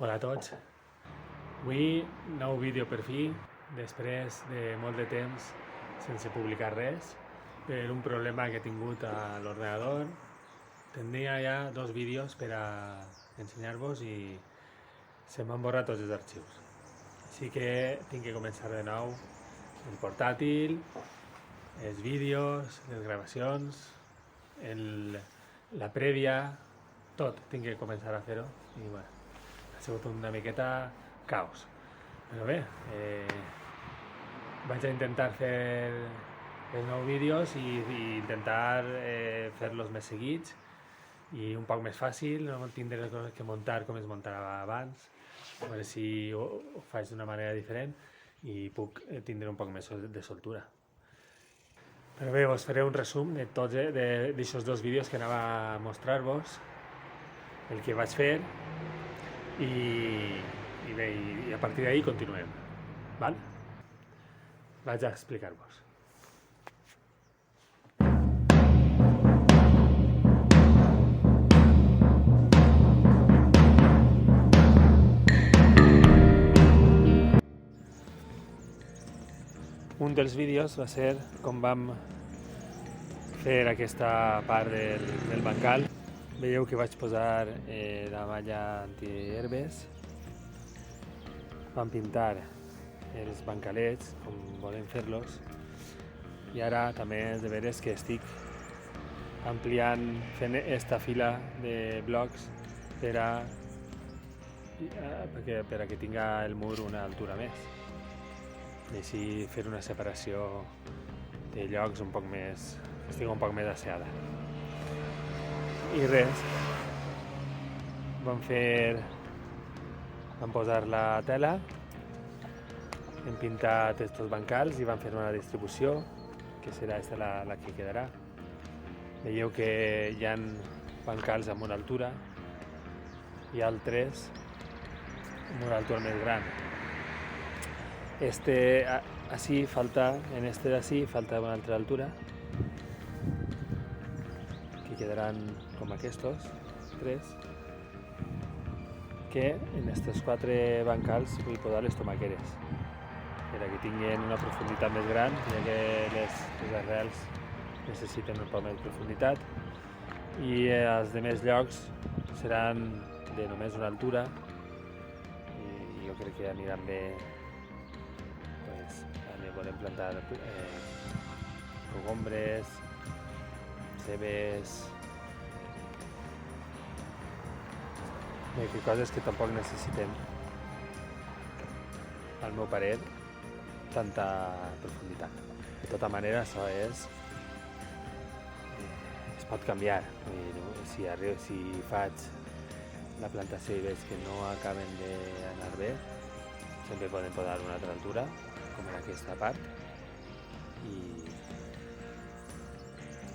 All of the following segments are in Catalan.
Hola a tots. Avui nou vídeo per fi, després de molt de temps sense publicar res, per un problema que he tingut a l'ordenador. Tenia ja 2 vídeos per a ensenyar-vos i se m'han borrat tots els arxius. Així que tinc que començar de nou el portàtil, els vídeos, les gravacions, la prèvia, tot tinc que començar a fer-ho i bueno, ha sigut una miqueta caos. Però bé, vaig a intentar fer els nous vídeos i intentar fer-los més seguits i un poc més fàcil, no tindre que muntar com es muntava abans, a veure si ho faig d'una manera diferent i puc tindre un poc més de soltura. Però bé, us faré un resum de tots d'aquests 2 vídeos que anava a mostrar-vos, el que vaig fer i bé, i a partir d'ahí continuem. Val? Vaig a explicar-vos. Un dels vídeos va ser com vam fer aquesta part del bancal. Veieu que vaig posar la malla antiherbes. Vam pintar els bancalets com volem fer-los. I ara també és de veres que estic ampliant, fent esta fila de blocs per a que tinga el mur una altura més. I així fer una separació de llocs un poc més, que estigui un poc més asseada. I res, vam posar la tela, hem pintat estos bancals i vam fer una distribució, que serà esta la que quedarà. Veieu que hi ha bancals amb una altura i altres amb una altura més gran. Así falta, en este de así falta una altra altura, que quedaran com aquests, 3, que en estos 4 bancals vull posar les tomaqueres, per a que tinguin una profunditat més gran, ja que les arrels necessiten un poc més de profunditat, i els demés llocs seran de només una altura, i jo crec que aniran bé. Podem plantar cogombres, cebes, coses que tampoc necessiten, al meu parer, tanta profunditat. De tota manera, això es pot canviar. Si faig la plantació i veig que no acaben d'anar bé, sempre podem posar una altra altura, com en aquesta part,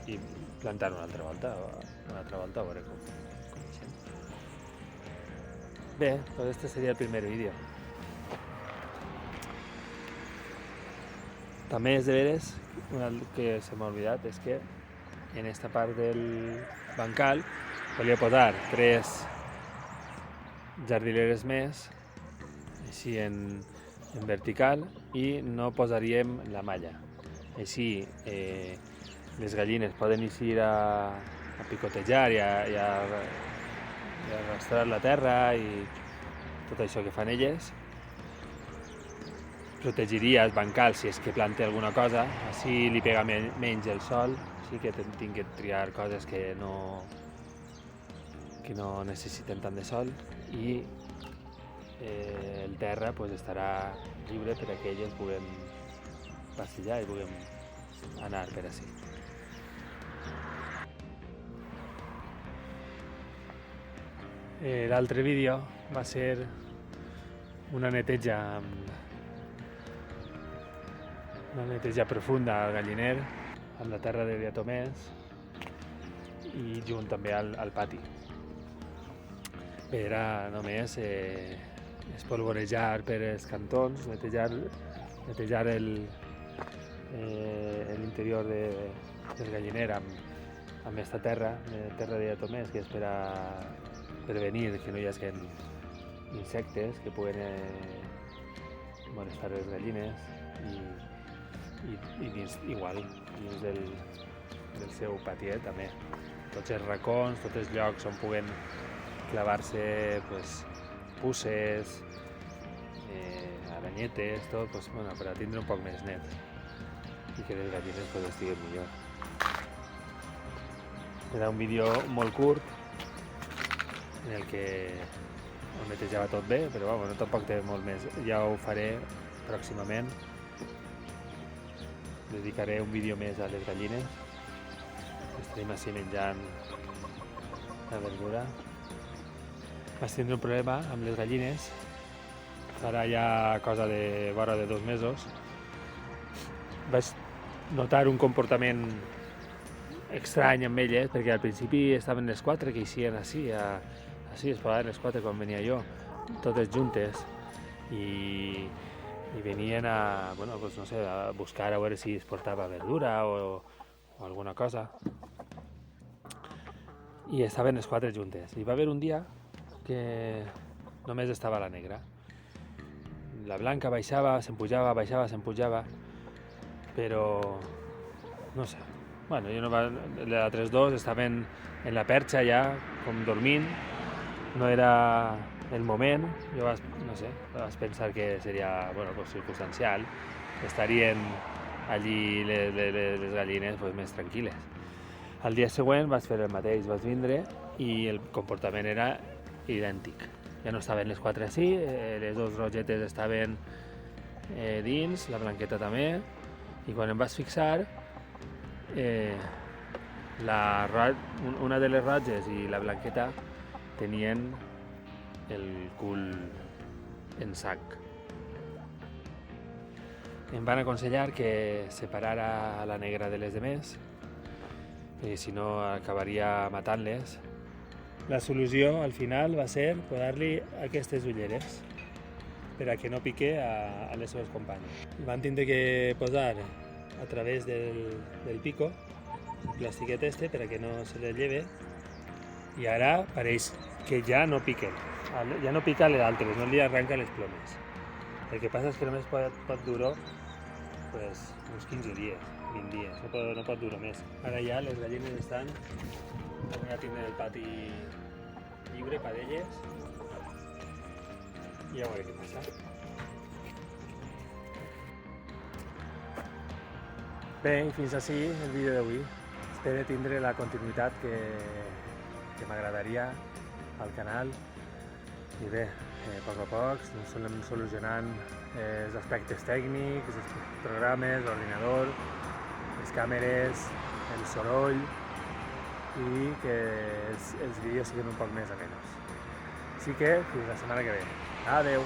i plantar una altra volta a veure com deixem. Bé, doncs este seria el primer vídeo. També és de veres, una que se m'ha oblidat, és que en esta part del bancal volia posar 3 jardineres més, així en vertical, i no posaríem la malla. Així les gallines poden eixir a picotejar i a arrastrar la terra i tot això que fan elles. Protegiria el bancal si és que plante alguna cosa, així li pega menys el sol, així que tinc que triar coses que no necessiten tant de sol, i el terra estarà lliure per a que elles puguem passejar i puguem anar per ací. L'altre vídeo va ser una neteja profunda al galliner, amb la terra de diatomès i junt també al pati. Era només espolvorejar per els cantons, netejar l'interior del galliner amb aquesta terra de diatomès, que és per a prevenir que no hi hagi insectes que puguen molestar les gallines i dins, igual, dins del seu patiet també. Tots els racons, tots els llocs on puguen clavar-se pues, puces, aranyetes, tot, pues, bueno, per a tindre un poc més net i que les gallines pues, estiguen millor. Era un vídeo molt curt en el que ho netejava tot bé, però bueno, tampoc té molt més. Ja ho faré pròximament. Dedicaré un vídeo més a les gallines. Estarem així menjant la verdura. Vaig tindre un problema amb les gallines. Farà ja cosa de vora de 2 mesos. Vaig notar un comportament estrany amb elles, perquè al principi estaven les 4 que eixien així, es posaven les 4 quan venia jo, totes juntes, i venien a, bueno, pues no sé, a buscar a veure si es portava verdura o alguna cosa. I estaven les 4 juntes. I va haver un dia que només estava la negra. La blanca baixava, s'empujava, baixava, s'empujava, però no sé. Bueno, les altres dos estaven en la perxa ja, com dormint. No era el moment. Jo vaig pensar que seria, bueno, pues, circumstancial. Estarien allí les gallines pues, més tranquil·les. Al dia següent vaig fer el mateix, vaig vindre i el comportament era idèntic. Ja no estaven les 4 així, les 2 rogetes estaven dins, la blanqueta també, i quan em vaig fixar, una de les roges i la blanqueta tenien el cul en sac. Em van aconsellar que separara la negra de les demés, perquè si no acabaria matant-les. La solució al final va ser posar-li aquestes ulleres per a que no pique a les seves companyes. Van tindre que posar a través del pico el plastiquet este per a que no se les lleve, i ara pareix que ja no piquen, ja no pica les altres, no li arranca les plomes. El que passa és que només pot durar pues, uns 15 dies, 20 dies, no pot durar més. Ara ja les gallines estan a tindre el pati lliure per elles i a veure què passa. Bé, i fins així el vídeo d'avui. Espero tindre la continuïtat que m'agradaria al canal. I bé, a poc a poc anem solucionant els aspectes tècnics, els programes, l'ordinador, les càmeres, el soroll i que els vídeos siguin un poc més amenos. Així que fins la setmana que ve. Adeu!